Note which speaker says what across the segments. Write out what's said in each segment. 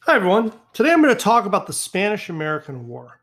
Speaker 1: Hi, everyone. Today I'm going to talk about the Spanish-American War,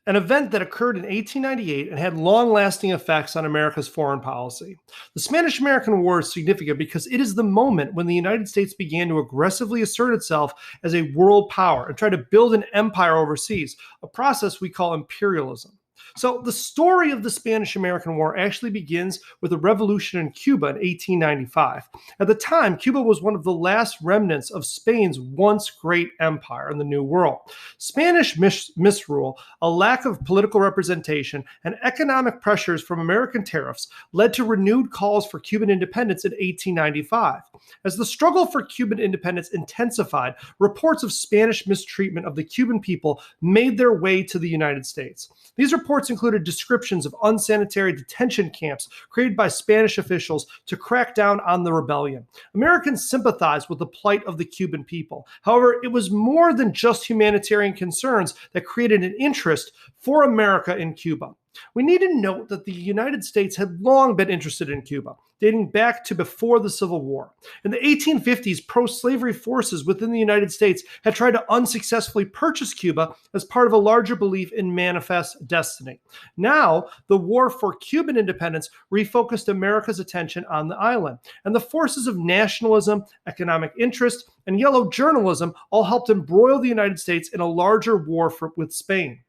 Speaker 1: an event that occurred in 1898 and had long-lasting effects on America's foreign policy. The Spanish-American War is significant because it is the moment when the United States began to aggressively assert itself as a world power and try to build an empire overseas, a process we call imperialism. So, the story of the Spanish American War actually begins with a revolution in Cuba in 1895. At the time, Cuba was one of the last remnants of Spain's once great empire in the New World. Spanish misrule, a lack of political representation, and economic pressures from American tariffs led to renewed calls for Cuban independence in 1895. As the struggle for Cuban independence intensified, reports of Spanish mistreatment of the Cuban people made their way to the United States. These reports included descriptions of unsanitary detention camps created by Spanish officials to crack down on the rebellion. Americans sympathized with the plight of the Cuban people. However, it was more than just humanitarian concerns that created an interest for America in Cuba. We need to note that the United States had long been interested in Cuba, dating back to before the Civil War. In the 1850s, pro-slavery forces within the United States had tried to unsuccessfully purchase Cuba as part of a larger belief in manifest destiny. Now, the war for Cuban independence refocused America's attention on the island, and the forces of nationalism, economic interest, and yellow journalism all helped embroil the United States in a larger war with Spain.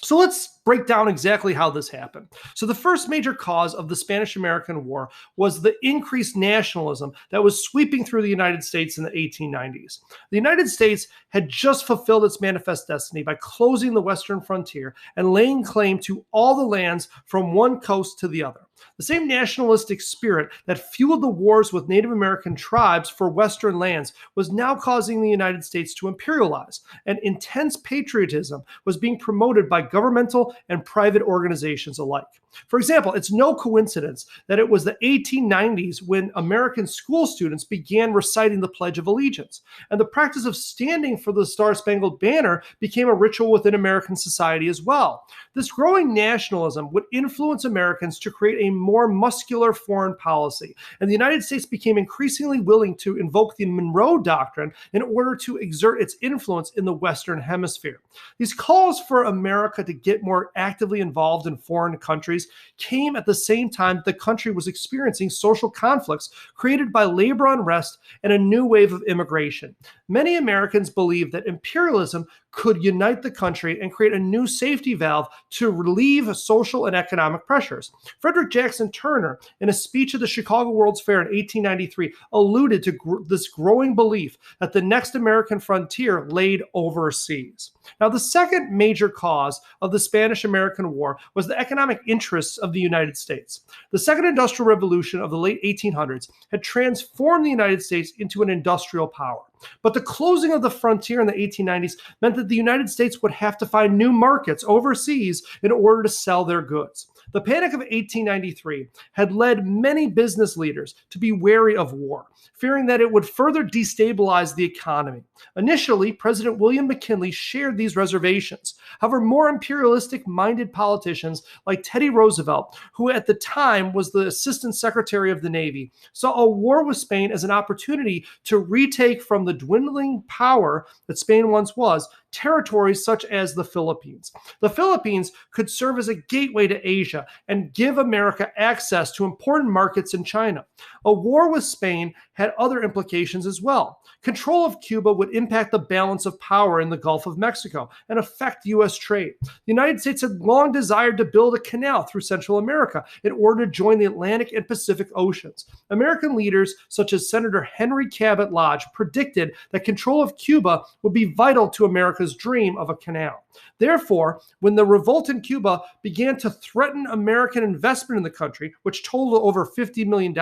Speaker 1: So let's break down exactly how this happened. So the first major cause of the Spanish-American War was the increased nationalism that was sweeping through the United States in the 1890s. The United States had just fulfilled its manifest destiny by closing the western frontier and laying claim to all the lands from one coast to the other. The same nationalistic spirit that fueled the wars with Native American tribes for Western lands was now causing the United States to imperialize, and intense patriotism was being promoted by governmental and private organizations alike. For example, it's no coincidence that it was the 1890s when American school students began reciting the Pledge of Allegiance, and the practice of standing for the Star-Spangled Banner became a ritual within American society as well. This growing nationalism would influence Americans to create a more muscular foreign policy, and the United States became increasingly willing to invoke the Monroe Doctrine in order to exert its influence in the Western Hemisphere. These calls for America to get more actively involved in foreign countries came at the same time the country was experiencing social conflicts created by labor unrest and a new wave of immigration. Many Americans believed that imperialism could unite the country and create a new safety valve to relieve social and economic pressures. Frederick Jackson Turner, in a speech at the Chicago World's Fair in 1893, alluded to this growing belief that the next American frontier laid overseas. Now, the second major cause of the Spanish-American War was the economic interests of the United States. The Second Industrial Revolution of the late 1800s had transformed the United States into an industrial power. But the closing of the frontier in the 1890s meant that the United States would have to find new markets overseas in order to sell their goods. The Panic of 1893 had led many business leaders to be wary of war, fearing that it would further destabilize the economy. Initially, President William McKinley shared these reservations. However, more imperialistic-minded politicians like Teddy Roosevelt, who at the time was the Assistant Secretary of the Navy, saw a war with Spain as an opportunity to retake from the dwindling power that Spain once was territories such as the Philippines. The Philippines could serve as a gateway to Asia and give America access to important markets in China. A war with Spain had other implications as well. Control of Cuba would impact the balance of power in the Gulf of Mexico and affect U.S. trade. The United States had long desired to build a canal through Central America in order to join the Atlantic and Pacific Oceans. American leaders such as Senator Henry Cabot Lodge predicted that control of Cuba would be vital to America's dream of a canal. Therefore, when the revolt in Cuba began to threaten American investment in the country, which totaled over $50 million,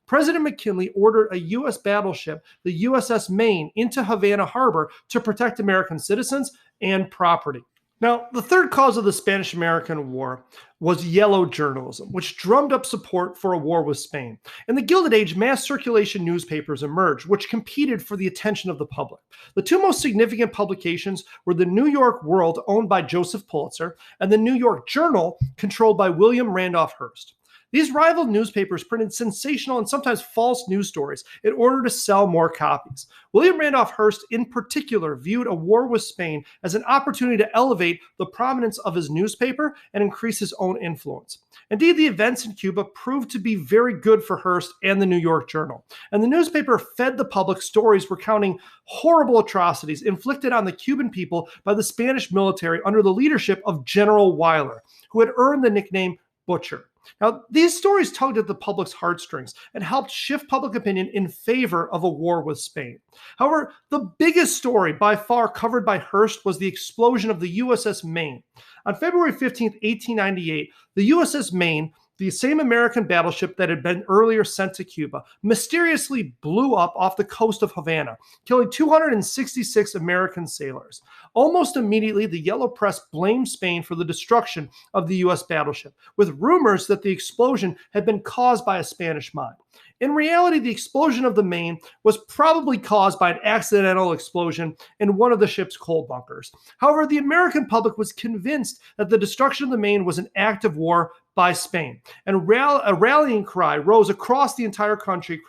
Speaker 1: President McKinley ordered a U.S. battleship, the USS Maine, into Havana Harbor to protect American citizens and property. Now, the third cause of the Spanish-American War was yellow journalism, which drummed up support for a war with Spain. In the Gilded Age, mass circulation newspapers emerged, which competed for the attention of the public. The two most significant publications were the New York World, owned by Joseph Pulitzer, and the New York Journal, controlled by William Randolph Hearst. These rival newspapers printed sensational and sometimes false news stories in order to sell more copies. William Randolph Hearst, in particular, viewed a war with Spain as an opportunity to elevate the prominence of his newspaper and increase his own influence. Indeed, the events in Cuba proved to be very good for Hearst and the New York Journal, and the newspaper fed the public stories recounting horrible atrocities inflicted on the Cuban people by the Spanish military under the leadership of General Weyler, who had earned the nickname Butcher. Now, these stories tugged at the public's heartstrings and helped shift public opinion in favor of a war with Spain. However, the biggest story by far covered by Hearst was the explosion of the USS Maine. On February 15, 1898, the USS Maine, the same American battleship that had been earlier sent to Cuba, mysteriously blew up off the coast of Havana, killing 266 American sailors. Almost immediately, the Yellow Press blamed Spain for the destruction of the U.S. battleship, with rumors that the explosion had been caused by a Spanish mine. In reality, the explosion of the Maine was probably caused by an accidental explosion in one of the ship's coal bunkers. However, the American public was convinced that the destruction of the Maine was an act of war by Spain, and a rallying cry rose across the entire country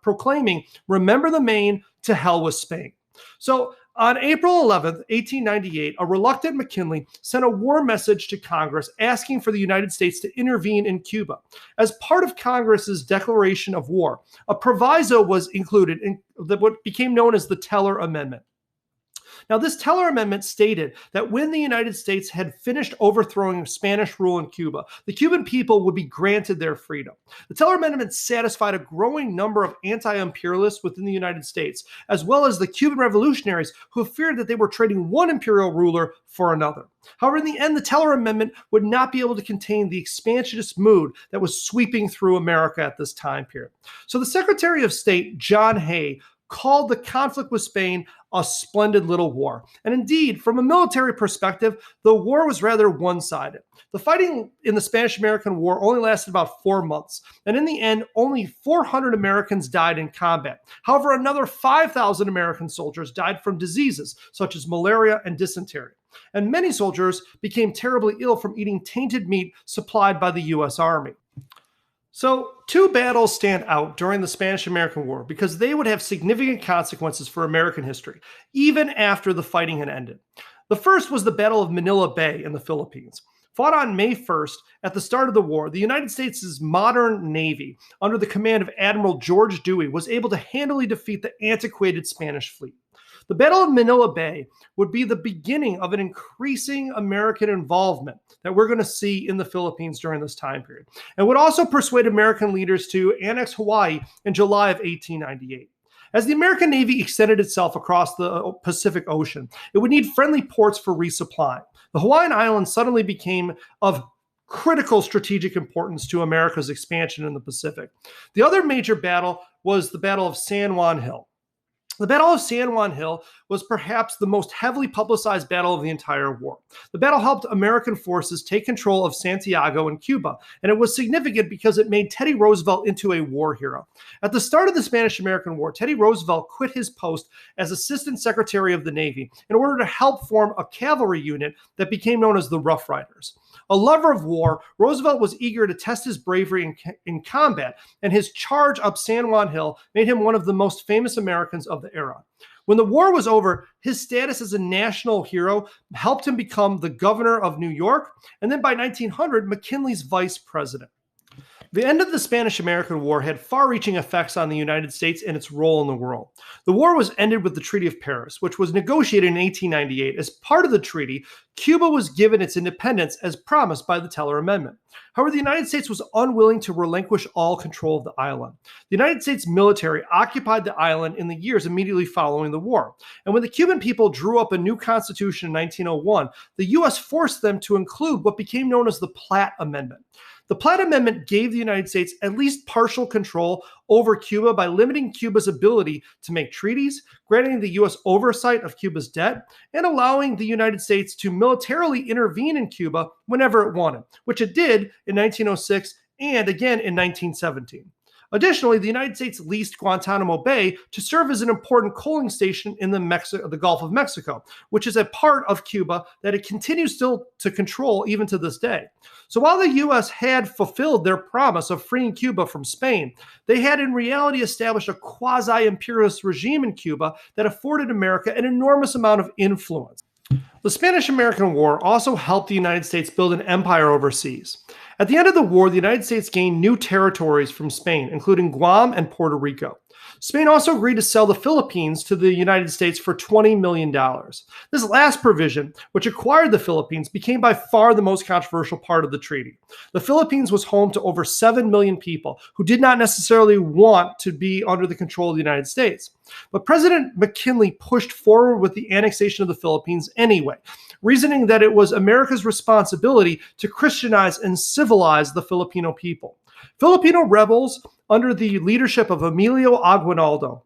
Speaker 1: proclaiming, "Remember the Maine, to hell with Spain." So on April 11th, 1898, a reluctant McKinley sent a war message to Congress asking for the United States to intervene in Cuba. As part of Congress's declaration of war, a proviso was included in what became known as the Teller Amendment. Now, this Teller Amendment stated that when the United States had finished overthrowing Spanish rule in Cuba, the Cuban people would be granted their freedom. The Teller Amendment satisfied a growing number of anti-imperialists within the United States, as well as the Cuban revolutionaries who feared that they were trading one imperial ruler for another. However, in the end, the Teller Amendment would not be able to contain the expansionist mood that was sweeping through America at this time period. So the Secretary of State, John Hay, called the conflict with Spain a splendid little war. And indeed, from a military perspective, the war was rather one-sided. The fighting in the Spanish-American War only lasted about 4 months, and in the end, only 400 Americans died in combat. However, another 5,000 American soldiers died from diseases such as malaria and dysentery. And many soldiers became terribly ill from eating tainted meat supplied by the U.S. Army. So, two battles stand out during the Spanish-American War because they would have significant consequences for American history, even after the fighting had ended. The first was the Battle of Manila Bay in the Philippines. Fought on May 1st, at the start of the war, the United States' modern Navy, under the command of Admiral George Dewey, was able to handily defeat the antiquated Spanish fleet. The Battle of Manila Bay would be the beginning of an increasing American involvement that we're going to see in the Philippines during this time period, and would also persuade American leaders to annex Hawaii in July of 1898. As the American Navy extended itself across the Pacific Ocean, it would need friendly ports for resupply. The Hawaiian Islands suddenly became of critical strategic importance to America's expansion in the Pacific. The other major battle was the Battle of San Juan Hill. The Battle of San Juan Hill was perhaps the most heavily publicized battle of the entire war. The battle helped American forces take control of Santiago in Cuba, and it was significant because it made Teddy Roosevelt into a war hero. At the start of the Spanish-American War, Teddy Roosevelt quit his post as Assistant Secretary of the Navy in order to help form a cavalry unit that became known as the Rough Riders. A lover of war, Roosevelt was eager to test his bravery in combat, and his charge up San Juan Hill made him one of the most famous Americans of the era. When the war was over, his status as a national hero helped him become the governor of New York, and then by 1900, McKinley's vice president. The end of the Spanish-American War had far-reaching effects on the United States and its role in the world. The war was ended with the Treaty of Paris, which was negotiated in 1898. As part of the treaty, Cuba was given its independence as promised by the Teller Amendment. However, the United States was unwilling to relinquish all control of the island. The United States military occupied the island in the years immediately following the war. And when the Cuban people drew up a new constitution in 1901, the U.S. forced them to include what became known as the Platt Amendment. The Platt Amendment gave the United States at least partial control over Cuba by limiting Cuba's ability to make treaties, granting the U.S. oversight of Cuba's debt, and allowing the United States to militarily intervene in Cuba whenever it wanted, which it did in 1906 and again in 1917. Additionally, the United States leased Guantanamo Bay to serve as an important coaling station in the Gulf of Mexico, which is a part of Cuba that it continues still to control even to this day. So while the U.S. had fulfilled their promise of freeing Cuba from Spain, they had in reality established a quasi-imperialist regime in Cuba that afforded America an enormous amount of influence. The Spanish-American War also helped the United States build an empire overseas. At the end of the war, the United States gained new territories from Spain, including Guam and Puerto Rico. Spain also agreed to sell the Philippines to the United States for $20 million. This last provision, which acquired the Philippines, became by far the most controversial part of the treaty. The Philippines was home to over 7 million people who did not necessarily want to be under the control of the United States. But President McKinley pushed forward with the annexation of the Philippines anyway, reasoning that it was America's responsibility to Christianize and civilize the Filipino people. Filipino rebels under the leadership of Emilio Aguinaldo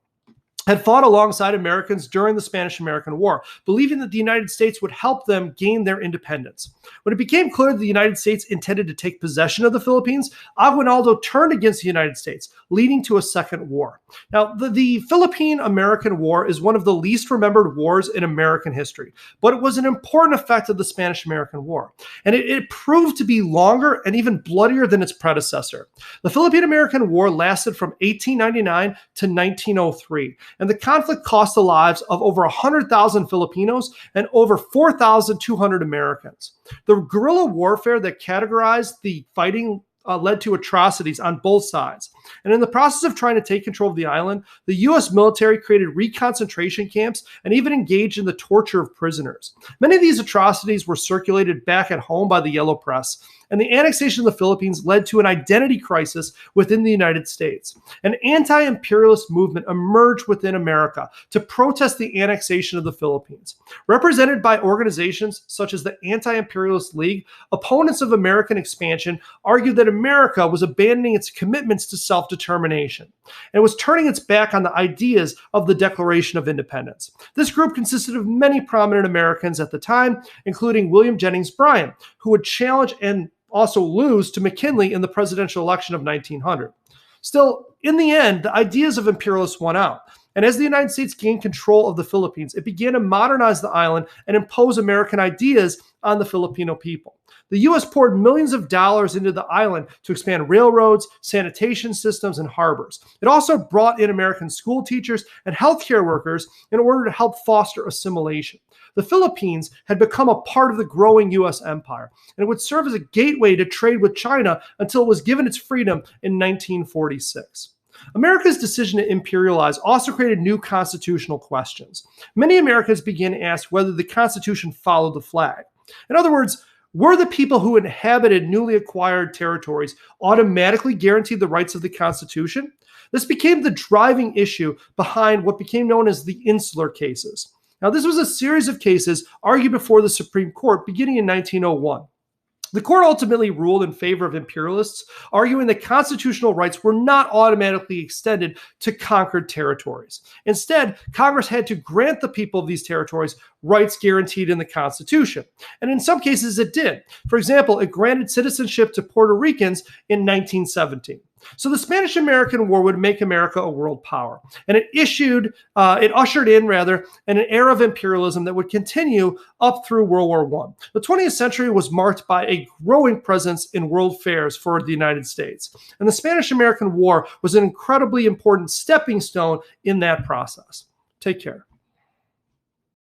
Speaker 1: had fought alongside Americans during the Spanish-American War, believing that the United States would help them gain their independence. When it became clear that the United States intended to take possession of the Philippines, Aguinaldo turned against the United States, leading to a second war. Now, the Philippine-American War is one of the least remembered wars in American history, but it was an important effect of the Spanish-American War, and it proved to be longer and even bloodier than its predecessor. The Philippine-American War lasted from 1899 to 1903, and the conflict cost the lives of over 100,000 Filipinos and over 4,200 Americans. The guerrilla warfare that categorized the fighting led to atrocities on both sides. And in the process of trying to take control of the island, the U.S. military created reconcentration camps and even engaged in the torture of prisoners. Many of these atrocities were circulated back at home by the Yellow Press, and the annexation of the Philippines led to an identity crisis within the United States. An anti-imperialist movement emerged within America to protest the annexation of the Philippines. Represented by organizations such as the Anti-Imperialist League, opponents of American expansion argued that America was abandoning its commitments to self-determination and was turning its back on the ideas of the Declaration of Independence. This group consisted of many prominent Americans at the time, including William Jennings Bryan, who would challenge and also lose to McKinley in the presidential election of 1900. Still, in the end, the ideas of imperialists won out. And as the United States gained control of the Philippines, it began to modernize the island and impose American ideas on the Filipino people. The U.S. poured millions of dollars into the island to expand railroads, sanitation systems, and harbors. It also brought in American school teachers and healthcare workers in order to help foster assimilation. The Philippines had become a part of the growing U.S. empire, and it would serve as a gateway to trade with China until it was given its freedom in 1946. America's decision to imperialize also created new constitutional questions. Many Americans began to ask whether the Constitution followed the flag. In other words, were the people who inhabited newly acquired territories automatically guaranteed the rights of the Constitution? This became the driving issue behind what became known as the Insular Cases. Now, this was a series of cases argued before the Supreme Court beginning in 1901. The court ultimately ruled in favor of imperialists, arguing that constitutional rights were not automatically extended to conquered territories. Instead, Congress had to grant the people of these territories rights guaranteed in the Constitution. And in some cases, it did. For example, it granted citizenship to Puerto Ricans in 1917. So the Spanish-American War would make America a world power, and it ushered in an era of imperialism that would continue up through World War I. The 20th century was marked by a growing presence in world fairs for the United States, and the Spanish-American War was an incredibly important stepping stone in that process. Take care.